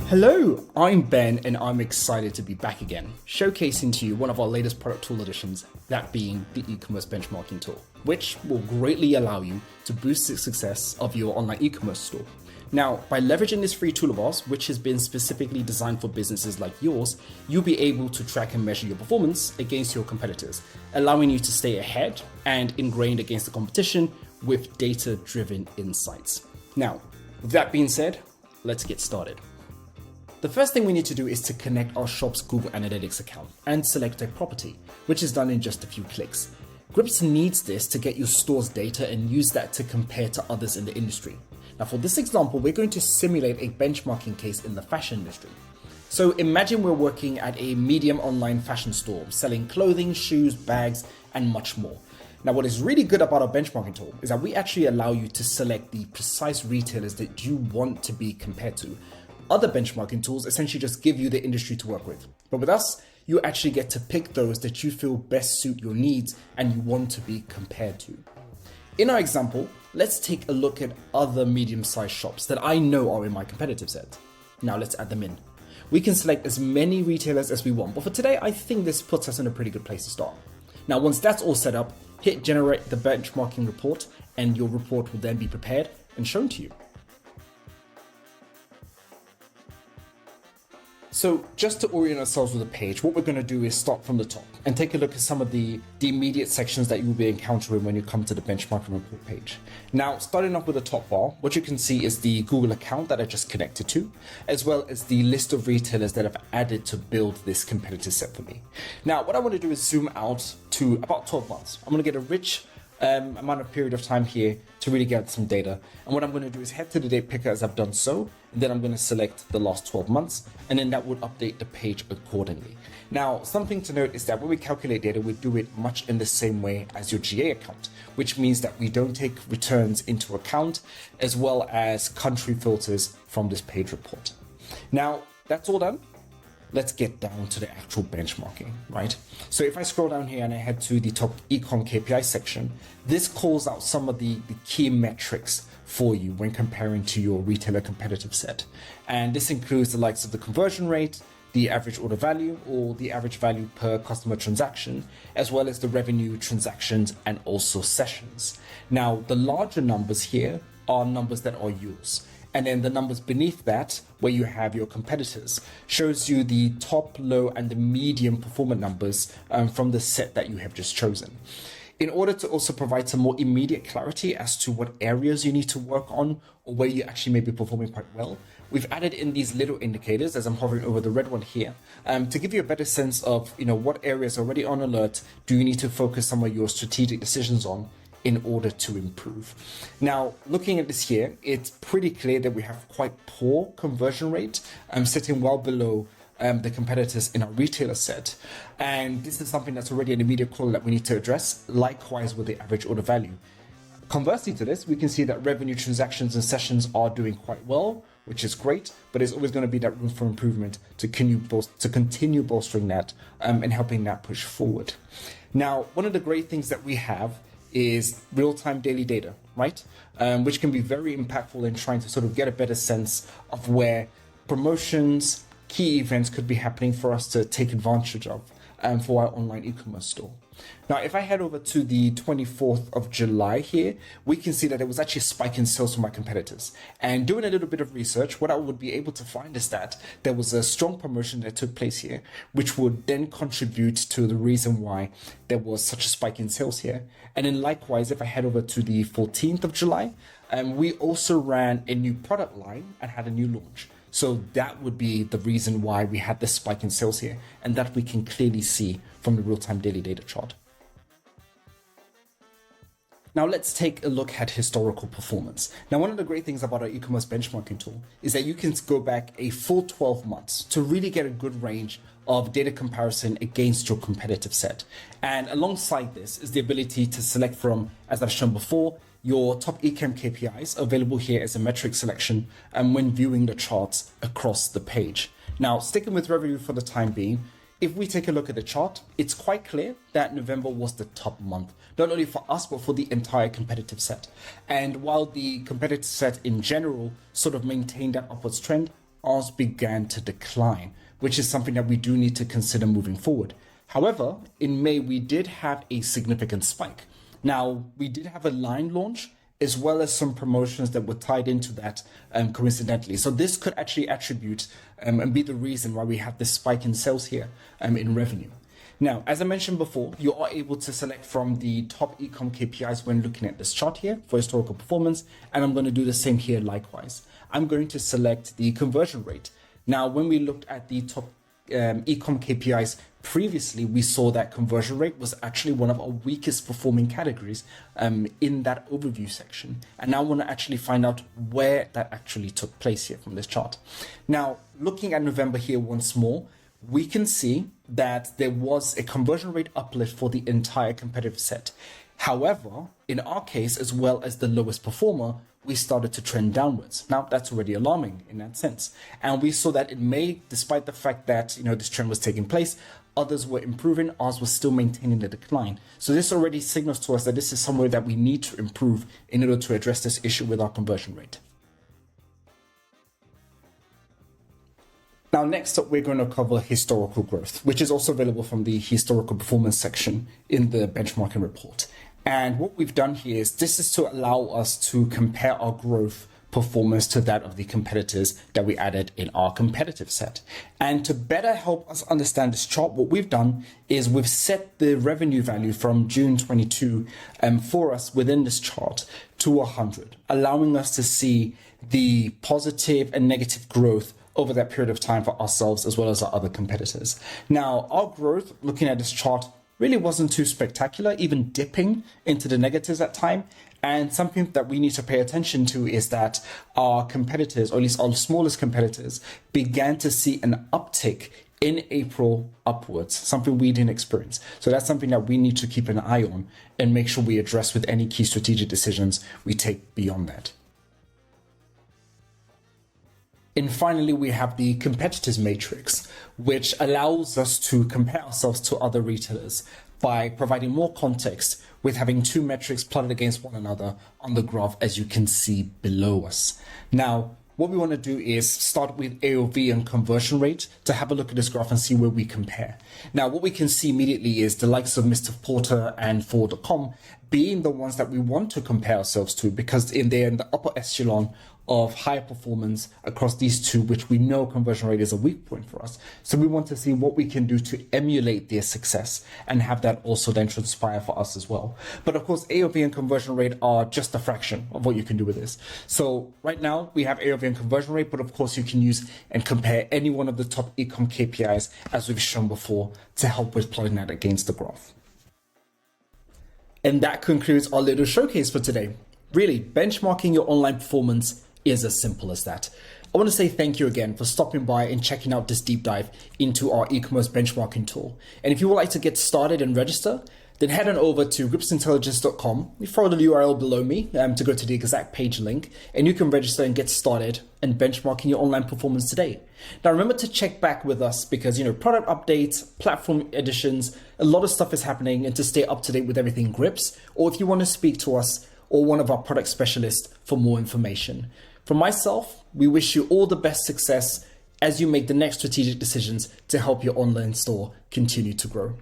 Hello, I'm Ben and I'm excited to be back again, showcasing to you one of our latest product tool additions, that being the e-commerce benchmarking tool, which will greatly allow you to boost the success of your online e-commerce store. Now, by leveraging this free tool of ours, which has been specifically designed for businesses like yours, you'll be able to track and measure your performance against your competitors, allowing you to stay ahead and ingrained against the competition with data-driven insights. Now, with that being said, let's get started. The first thing we need to do is to connect our shop's Google Analytics account and select a property, which is done in just a few clicks. Grips needs this to get your store's data and use that to compare to others in the industry. Now for this example, we're going to simulate a benchmarking case in the fashion industry. So imagine we're working at a medium online fashion store, selling clothing, shoes, bags, and much more. Now, what is really good about our benchmarking tool is that we actually allow you to select the precise retailers that you want to be compared to. Other benchmarking tools essentially just give you the industry to work with. But with us, you actually get to pick those that you feel best suit your needs and you want to be compared to. In our example, let's take a look at other medium-sized shops that I know are in my competitive set. Now let's add them in. We can select as many retailers as we want, but for today, I think this puts us in a pretty good place to start. Now, once that's all set up, hit generate the benchmarking report and your report will then be prepared and shown to you. So just to orient ourselves with the page, what we're going to do is start from the top and take a look at some of the immediate sections that you will be encountering when you come to the benchmarking report page. Now, starting off with the top bar, what you can see is the Google account that I just connected to, as well as the list of retailers that I've added to build this competitive set for me. Now, what I want to do is zoom out to about 12 months. I'm going to get a rich amount of period of time here to really get some data. And what I'm going to do is head to the date picker as I've done so, and then I'm going to select the last 12 months, and then that would update the page accordingly. Now, something to note is that when we calculate data, we do it much in the same way as your GA account, which means that we don't take returns into account, as well as country filters from this page report. Now, that's all done. Let's get down to the actual benchmarking, right? So if I scroll down here and I head to the top ecom KPI section, this calls out some of the key metrics for you when comparing to your retailer competitive set. And this includes the likes of the conversion rate, the average order value, or the average value per customer transaction, as well as the revenue, transactions, and also sessions. Now, the larger numbers here are numbers that are yours. And then the numbers beneath that, where you have your competitors, shows you the top, low, and the medium performance numbers from the set that you have just chosen. In order to also provide some more immediate clarity as to what areas you need to work on or where you actually may be performing quite well, we've added in these little indicators, as I'm hovering over the red one here, to give you a better sense of what areas are already on alert do you need to focus some of your strategic decisions on in order to improve. Now, looking at this here, it's pretty clear that we have quite poor conversion rate, sitting well below the competitors in our retailer set. And this is something that's already an immediate call that we need to address, likewise with the average order value. Conversely to this, we can see that revenue, transactions, and sessions are doing quite well, which is great, but there's always going to be that room for improvement to continue bolstering that and helping that push forward. Now, one of the great things that we have is real-time daily data, right? Which can be very impactful in trying to sort of get a better sense of where promotions, key events could be happening for us to take advantage of for our online e-commerce store. Now, if I head over to the 24th of July here, we can see that there was actually a spike in sales from my competitors. And doing a little bit of research, what I would be able to find is that there was a strong promotion that took place here, which would then contribute to the reason why there was such a spike in sales here. And then likewise, if I head over to the 14th of July, we also ran a new product line and had a new launch. So that would be the reason why we had this spike in sales here, and that we can clearly see from the real-time daily data chart. Now let's take a look at historical performance. Now, one of the great things about our e-commerce benchmarking tool is that you can go back a full 12 months to really get a good range of data comparison against your competitive set. And alongside this is the ability to select from, as I've shown before, your top eChem KPIs available here as a metric selection and when viewing the charts across the page. Now, sticking with revenue for the time being, if we take a look at the chart, it's quite clear that November was the top month, not only for us, but for the entire competitive set. And while the competitive set in general sort of maintained that upwards trend, ours began to decline, which is something that we do need to consider moving forward. However, in May, we did have a significant spike. Now, we did have a line launch, as well as some promotions that were tied into that coincidentally. So this could actually attribute and be the reason why we have this spike in sales here in revenue. Now, as I mentioned before, you are able to select from the top e-com KPIs when looking at this chart here for historical performance, and I'm going to do the same here likewise. I'm going to select the conversion rate. Now, when we looked at the top e-com KPIs previously, we saw that conversion rate was actually one of our weakest performing categories in that overview section. And now I want to actually find out where that actually took place here from this chart. Now, looking at November here once more, we can see that there was a conversion rate uplift for the entire competitive set. However, in our case, as well as the lowest performer, we started to trend downwards. Now, that's already alarming in that sense. And we saw that in May, despite the fact that, this trend was taking place, others were improving, ours was still maintaining the decline. So this already signals to us that this is somewhere that we need to improve in order to address this issue with our conversion rate. Now, next up, we're going to cover historical growth, which is also available from the historical performance section in the benchmarking report. And what we've done here is this is to allow us to compare our growth performance to that of the competitors that we added in our competitive set. And to better help us understand this chart, what we've done is we've set the revenue value from June 22 for us within this chart to 100, allowing us to see the positive and negative growth over that period of time for ourselves as well as our other competitors. Now, our growth, looking at this chart, really wasn't too spectacular, even dipping into the negatives at time. And something that we need to pay attention to is that our competitors, or at least our smallest competitors, began to see an uptick in April upwards, something we didn't experience. So that's something that we need to keep an eye on and make sure we address with any key strategic decisions we take beyond that. And finally, we have the competitors matrix, which allows us to compare ourselves to other retailers by providing more context with having two metrics plotted against one another on the graph, as you can see below us. Now, what we want to do is start with AOV and conversion rate to have a look at this graph and see where we compare. Now, what we can see immediately is the likes of Mr. Porter and Ford.com being the ones that we want to compare ourselves to, because they're in the upper echelon of higher performance across these two, which we know conversion rate is a weak point for us. So we want to see what we can do to emulate their success and have that also then transpire for us as well. But of course, AOV and conversion rate are just a fraction of what you can do with this. So right now we have AOV and conversion rate, but of course you can use and compare any one of the top e-com KPIs as we've shown before to help with plotting that against the graph. And that concludes our little showcase for today. Really, benchmarking your online performance is as simple as that. I want to say thank you again for stopping by and checking out this deep dive into our e-commerce benchmarking tool. And if you would like to get started and register, then head on over to gripsintelligence.com. You follow the URL below me to go to the exact page link, and you can register and get started and benchmarking your online performance today. Now, remember to check back with us because, product updates, platform additions, a lot of stuff is happening, and to stay up to date with everything Grips, or if you want to speak to us or one of our product specialists for more information. From myself, we wish you all the best success as you make the next strategic decisions to help your online store continue to grow.